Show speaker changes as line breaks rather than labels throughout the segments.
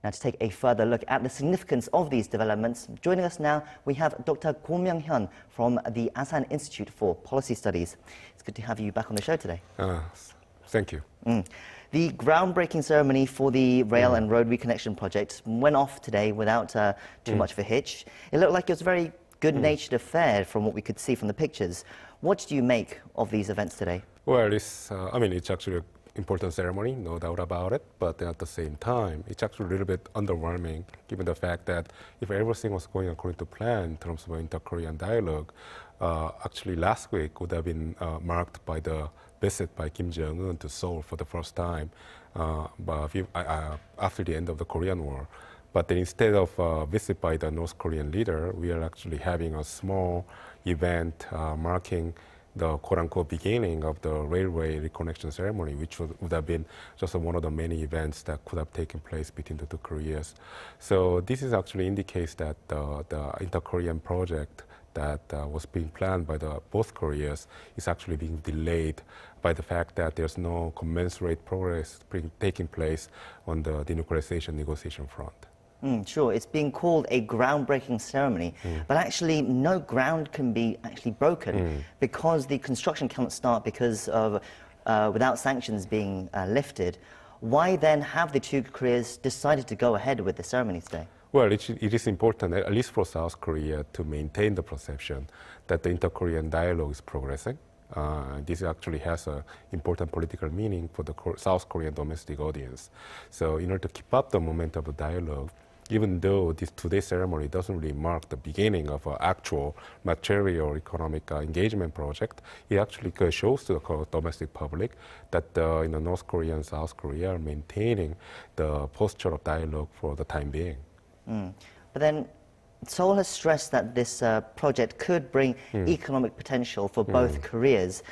Now, to take a further look at the significance of these developments, joining us now, we have Dr. Myong-hyun from the Asan Institute for Policy Studies. It's good to have you back on the show today.
Thank you.
The groundbreaking ceremony for the rail and road reconnection project went off today without too much of a hitch. It looked like it was a very good-natured affair from what we could see from the pictures. What do you make of these events today?
Well, it's actually an important ceremony, no doubt about it, but at the same time, it's actually a little bit underwhelming, given the fact that if everything was going according to plan in terms of inter-Korean dialogue, actually last week would have been marked by the visit by Kim Jong-un to Seoul for the first time after the end of the Korean War. But then instead of a visit by the North Korean leader, we are actually having a small event marking the quote-unquote beginning of the railway reconnection ceremony, which would have been just one of the many events that could have taken place between the two Koreas. So this is actually indicates that the inter-Korean project that was being planned by both Koreas is actually being delayed by the fact that there's no commensurate progress taking place on the denuclearization negotiation front.
Sure, it's being called a groundbreaking ceremony, but actually no ground can be actually broken because the construction cannot start because of without sanctions being lifted. Why then have the two Koreas decided to go ahead with the ceremony today?
Well, it is important, at least for South Korea, to maintain the perception that the inter-Korean dialogue is progressing. This actually has an important political meaning for the South Korean domestic audience. So in order to keep up the momentum of the dialogue, even though this today's ceremony doesn't really mark the beginning of an actual material economic engagement project, it actually shows to the domestic public that North Korea and South Korea are maintaining the posture of dialogue for the time being.
But then Seoul has stressed that this project could bring economic potential for both Koreas.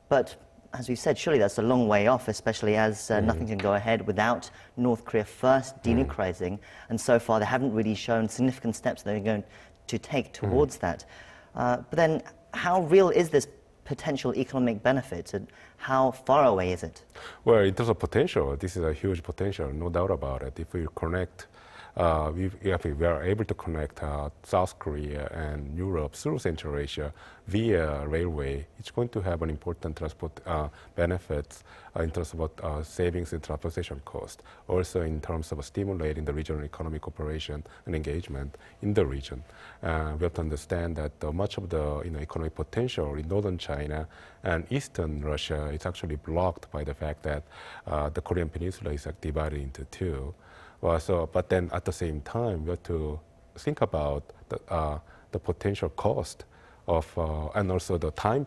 But as we said, surely that's a long way off, especially as nothing can go ahead without North Korea first denuclearizing. And so far, they haven't really shown significant steps they're going to take towards that. But then, how real is this potential economic benefit, and how far away is it?
Well, in terms of potential, this is a huge potential, no doubt about it. If we connect, if we are able to connect South Korea and Europe through Central Asia via railway, it's going to have an important transport benefits in terms of savings in transportation cost, also in terms of stimulating the regional economic cooperation and engagement in the region. We have to understand that much of the economic potential in northern China and eastern Russia is actually blocked by the fact that the Korean Peninsula is divided into two. But then at the same time, we have to think about the potential cost of, and also the time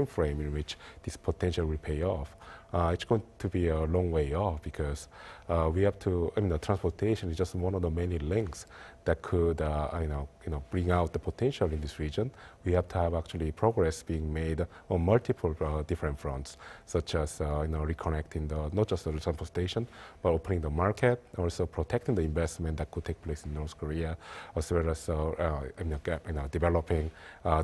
frame in which this potential will pay off. It's going to be a long way off because we have to, the transportation is just one of the many links that could, bring out the potential in this region. We have to have actually progress being made on multiple different fronts, such as, reconnecting not just the transportation, but opening the market, also protecting the investment that could take place in North Korea, as well as, developing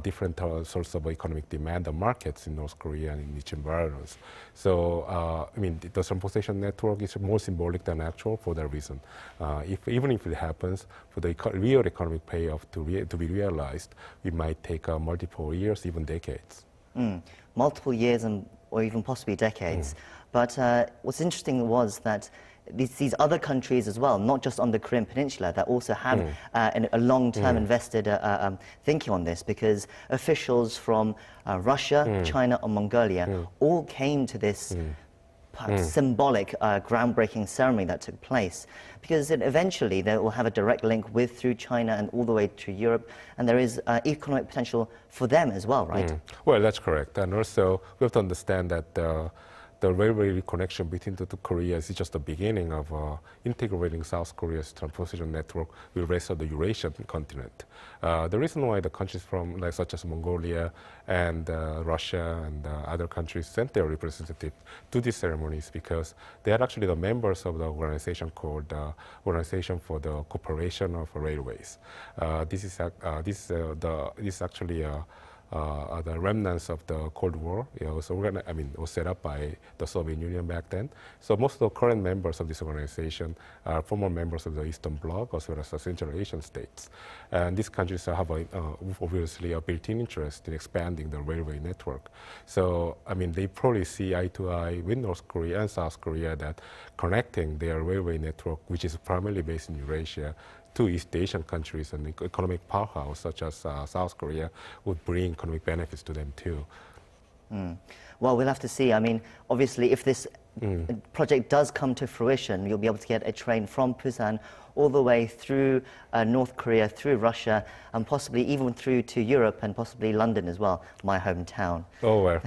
different sorts of economic demand and markets in North Korea and in each environments. So, the transportation network is more symbolic than actual for that reason. Even if it happens, for the real economic payoff to be realized, it might take multiple years, even decades.
Multiple years or even possibly decades. But what's interesting was that these other countries as well, not just on the Korean Peninsula, that also have a long-term invested thinking on this, because officials from Russia, China, and Mongolia all came to this symbolic groundbreaking ceremony that took place, because eventually they will have a direct link through China and all the way to Europe, and there is economic potential for them as well, right?
Well, that's correct. And also we have to understand that the railway reconnection between the two Koreas is just the beginning of integrating South Korea's transportation network with the rest of the Eurasian continent. The reason why the countries such as Mongolia and Russia and other countries sent their representatives to this ceremony is because they are actually the members of the organization called Organization for the Cooperation of Railways. This is actually the remnants of the Cold War. So was set up by the Soviet Union back then. So most of the current members of this organization are former members of the Eastern Bloc as well as the Central Asian states. And these countries have obviously a built-in interest in expanding the railway network. So they probably see eye to eye with North Korea and South Korea that connecting their railway network, which is primarily based in Eurasia, to East Asian countries and economic powerhouse such as South Korea would bring economic benefits to them too.
Well, we'll have to see. Obviously, if this project does come to fruition, you'll be able to get a train from Busan all the way through North Korea, through Russia, and possibly even through to Europe and possibly London as well, my hometown.
Oh, well,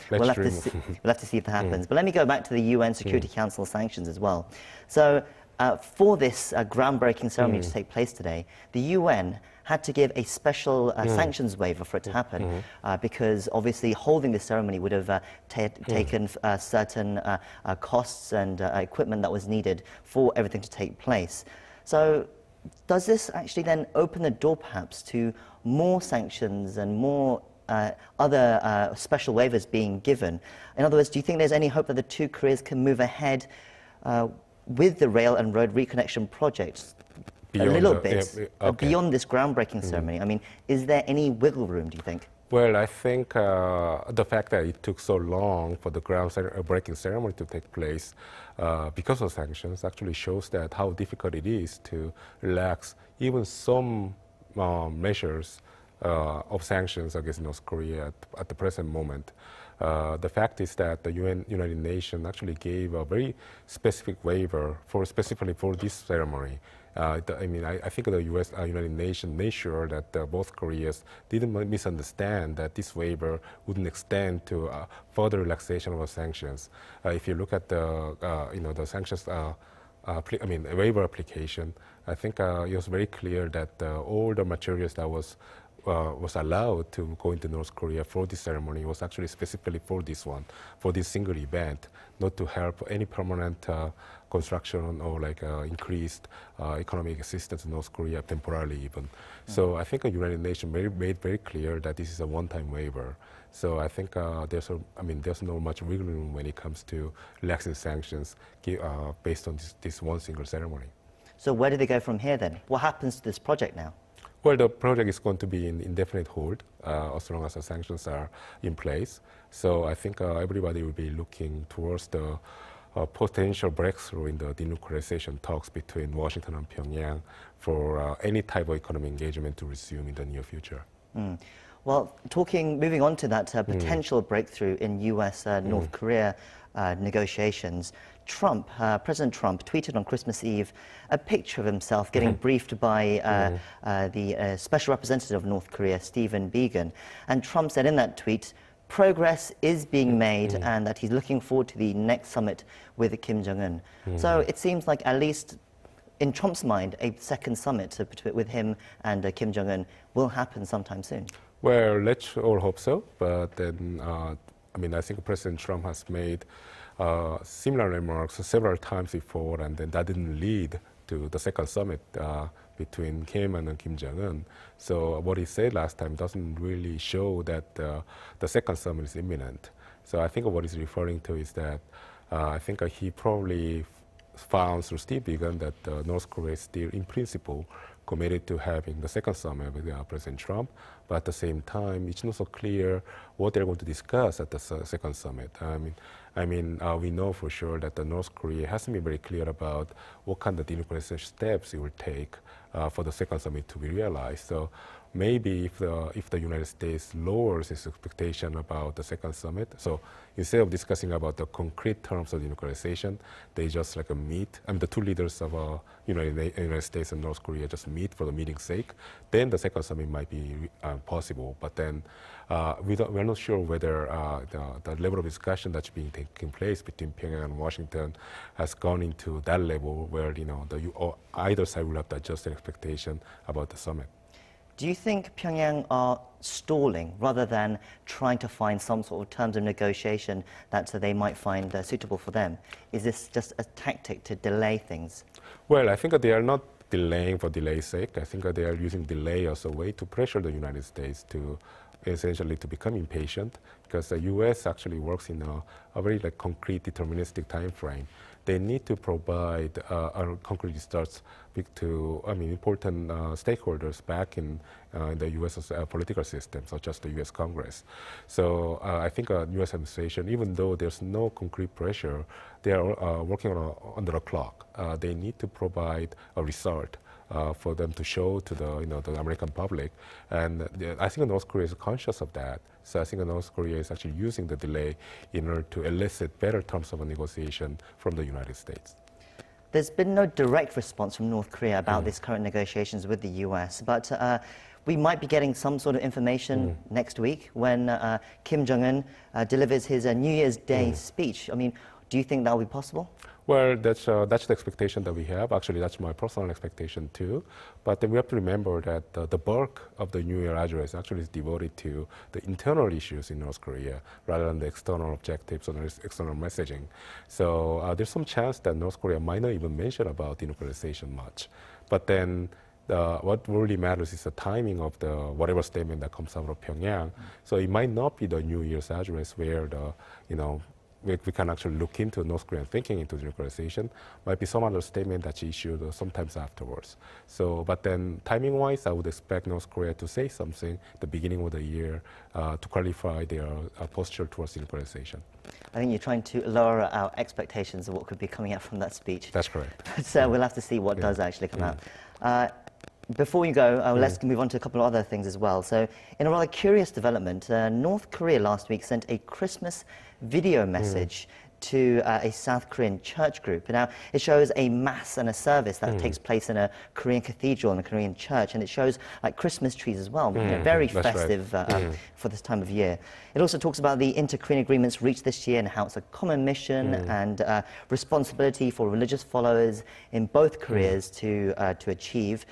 we'll have to see if that happens. But let me go back to the UN Security Council sanctions as well. So for this groundbreaking ceremony to take place today, the UN had to give a special sanctions waiver for it to happen because obviously holding this ceremony would have taken certain costs and equipment that was needed for everything to take place. So does this actually then open the door perhaps to more sanctions and more other special waivers being given? In other words, do you think there's any hope that the two Koreas can move ahead with the rail and road reconnection projects beyond beyond this groundbreaking ceremony? Is there any wiggle room, do you think?
Well, I think the fact that it took so long for the groundbreaking ceremony to take place because of sanctions actually shows that how difficult it is to relax even some measures of sanctions against North Korea at the present moment. The fact is that the United Nations actually gave a very specific waiver specifically for this ceremony. I think the United Nations made sure that both Koreas didn't misunderstand that this waiver wouldn't extend to further relaxation of the sanctions. If you look at the sanctions waiver application, I think it was very clear that all the materials that was allowed to go into North Korea for this ceremony was actually specifically for this one, for this single event, not to help any permanent construction or increased economic assistance in North Korea temporarily even. So I think the United Nations made very clear that this is a one-time waiver. So I think there's no much wiggle room when it comes to relaxing sanctions based on this one single ceremony.
So where do they go from here then? What happens to this project now?
Well, the project is going to be in indefinite hold as long as the sanctions are in place. So I think everybody will be looking towards the potential breakthrough in the denuclearization talks between Washington and Pyongyang for any type of economic engagement to resume in the near future.
Well, moving on to that potential breakthrough in U.S.-North Korea negotiations, President Trump tweeted on Christmas Eve a picture of himself getting briefed by the Special Representative of North Korea, Stephen Biegun. And Trump said in that tweet, progress is being made and that he's looking forward to the next summit with Kim Jong-un. So it seems like, at least in Trump's mind, a second summit with him and Kim Jong-un will happen sometime soon.
Well, let's all hope so. But then, I think President Trump has made similar remarks several times before, and then that didn't lead to the second summit between Kim and Kim Jong-un. So what he said last time doesn't really show that the second summit is imminent. So I think what he's referring to is that I think he probably found through Steve Biegun that North Korea is still, in principle, committed to having the second summit with President Trump, but at the same time, it's not so clear what they're going to discuss at the second summit. We know for sure that North Korea hasn't been very clear about what kind of denuclearization steps it will take for the second summit to be realized. So maybe if the United States lowers its expectation about the second summit, so instead of discussing about the concrete terms of denuclearization, they just meet, the two leaders of United States and North Korea just meet for the meeting's sake, then the second summit might be possible. But then we're not sure whether the level of discussion that's being taking place between Pyongyang and Washington has gone into that level where either side will have to adjust their expectation about the summit.
Do you think Pyongyang are stalling rather than trying to find some sort of terms of negotiation that they might find suitable for them? Is this just a tactic to delay things?
Well, I think that they are not delaying for delay's sake. I think that they are using delay as a way to pressure the United States to essentially to become impatient, because the U.S. actually works in a very like concrete, deterministic time frame. They need to provide concrete results to important stakeholders back in the U.S. Political system, such as the U.S. Congress. So I think U.S. administration, even though there's no concrete pressure, they are working under a clock. They need to provide a result for them to show to the American public, and I think North Korea is conscious of that. So I think North Korea is actually using the delay in order to elicit better terms of a negotiation from the United States.
There's been no direct response from North Korea about these current negotiations with the US, but we might be getting some sort of information next week when Kim Jong-un delivers his New Year's Day speech. I mean, do you think that will be possible?
Well, that's the expectation that we have. Actually, that's my personal expectation too. But then we have to remember that the bulk of the New Year address actually is devoted to the internal issues in North Korea rather than the external objectives or external messaging. So there's some chance that North Korea might not even mention about denuclearization much. But then what really matters is the timing of the whatever statement that comes out of Pyongyang. So it might not be the New Year's address where we can actually look into North Korean thinking into denuclearization. Might be some other statement that's issued sometimes afterwards. So, but then timing-wise, I would expect North Korea to say something at the beginning of the year to qualify their posture towards denuclearization.
I think you're trying to lower our expectations of what could be coming out from that speech.
That's correct.
So we'll have to see what does actually come out. Before you go, let's move on to a couple of other things as well. So, in a rather curious development, North Korea last week sent a Christmas video message to a South Korean church group. Now, it shows a mass and a service that takes place in a Korean cathedral and a Korean church, and it shows like Christmas trees as well. Very festive for this time of year. It also talks about the inter-Korean agreements reached this year and how it's a common mission and responsibility for religious followers in both Koreas to achieve.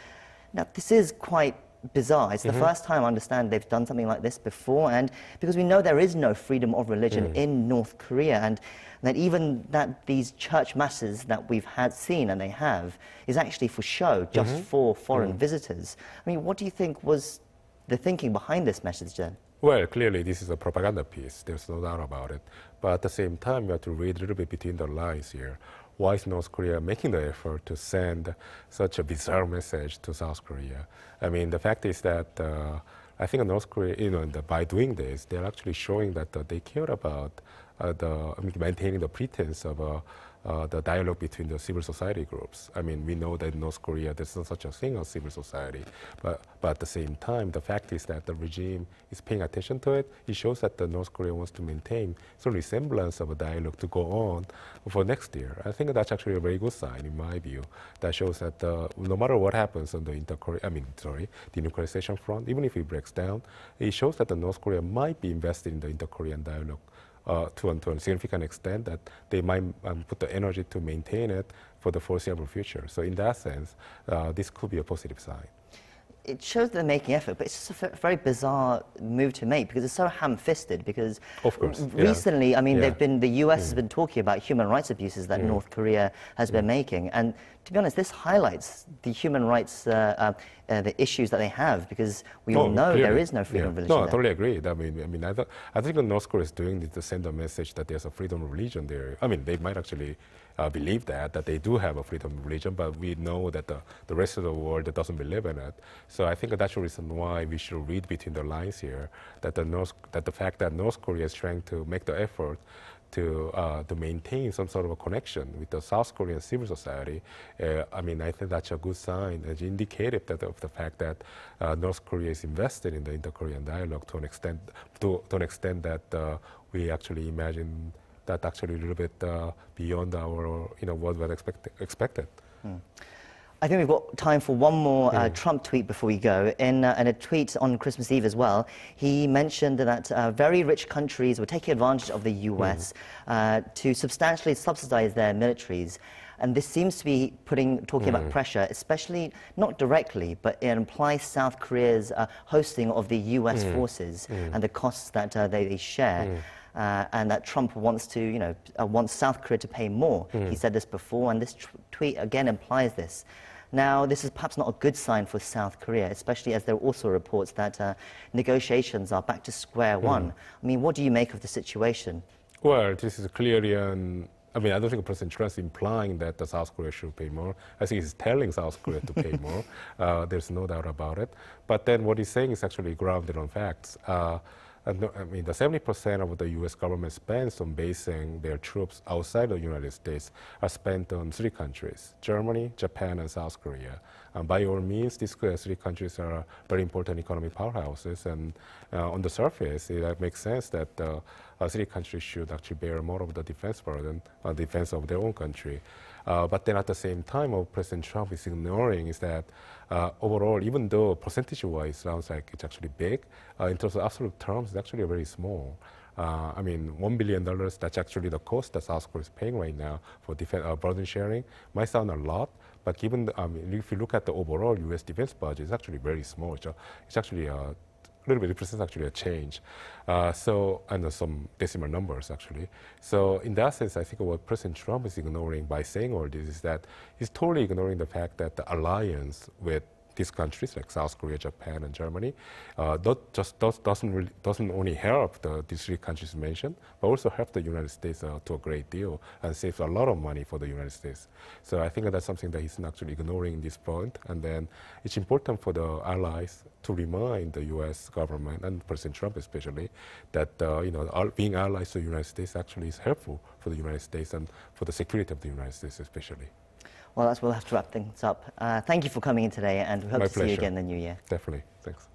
Now, this is quite bizarre. It's the first time I understand they've done something like this before, and because we know there is no freedom of religion in North Korea, and that even that these church masses that we've seen, and they have, is actually for show, just for foreign visitors. I mean, what do you think was the thinking behind this message then?
Well, clearly this is a propaganda piece. There's no doubt about it. But at the same time, you have to read a little bit between the lines here. Why is North Korea making the effort to send such a bizarre message to South Korea? I mean, the fact is that I think North Korea, by doing this, they're actually showing that they care about maintaining the pretense of the dialogue between the civil society groups. I mean, we know that in North Korea there's no such a thing as civil society, but at the same time, the fact is that the regime is paying attention to it. It shows that the North Korea wants to maintain some resemblance of a dialogue to go on for next year. I think that's actually a very good sign, in my view. That shows that no matter what happens on the denuclearization front, even if it breaks down, it shows that the North Korea might be invested in the inter-Korean dialogue to a significant extent, that they might put the energy to maintain it for the foreseeable future. So in that sense, this could be a positive sign.
It shows they're making effort, but it's just a very bizarre move to make because it's so ham-fisted. Because
of course,
recently, I mean, the US has been talking about human rights abuses that North Korea has been making, and to be honest, this highlights the human rights the issues that they have, because we all know there is no freedom of religion.
No, I totally agree. I think North Korea is doing this to send a message that there's a freedom of religion there. I mean, they might actually believe that they do have a freedom of religion, but we know that the rest of the world doesn't believe in it. So I think that's the reason why we should read between the lines here, that the fact that North Korea is trying to make the effort to maintain some sort of a connection with the South Korean civil society. I mean, I think that's a good sign, it's indicative of the fact that North Korea is invested in the inter-Korean dialogue to an extent that we actually imagine that actually a little bit beyond our what we had expected.
I think we've got time for one more Trump tweet before we go. In a tweet on Christmas Eve as well, he mentioned that very rich countries were taking advantage of the US to substantially subsidize their militaries. And this seems to be talking about pressure, especially not directly, but it implies South Korea's hosting of the US forces and the costs that they share. And that Trump wants wants South Korea to pay more. He said this before, and this tweet again implies this. Now, this is perhaps not a good sign for South Korea, especially as there are also reports that negotiations are back to square one. I mean, what do you make of the situation?
Well, this is clearly I mean, I don't think President Trump is implying that the South Korea should pay more. I think he's telling South Korea to pay more. There's no doubt about it. But then what he's saying is actually grounded on facts. I mean, the 70% of the U.S. government spends on basing their troops outside the United States are spent on three countries: Germany, Japan, and South Korea. By all means, these three countries are very important economic powerhouses, and on the surface, it makes sense that three countries should actually bear more of the defense burden, defense of their own country. But then at the same time, what President Trump is ignoring is that overall, even though percentage-wise sounds like it's actually big, in terms of absolute terms, it's actually very small. I mean, $1 billion, that's actually the cost that South Korea is paying right now for defense, burden sharing. Might sound a lot, but given, if you look at the overall U.S. defense budget, it's actually very small. So it's actually a little bit represents actually a change. And some decimal numbers actually. So in that sense, I think what President Trump is ignoring by saying all this is that he's totally ignoring the fact that the alliance with these countries like South Korea, Japan, and Germany doesn't only help these three countries mentioned, but also help the United States to a great deal and saves a lot of money for the United States. So I think that's something that he's actually ignoring in this point. And then it's important for the allies to remind the U.S. government and President Trump especially that being allies to the United States actually is helpful for the United States and for the security of the United States especially.
Well, we'll have to wrap things up. Thank you for coming in today, and we hope to see you again in the new year.
Definitely. Thanks.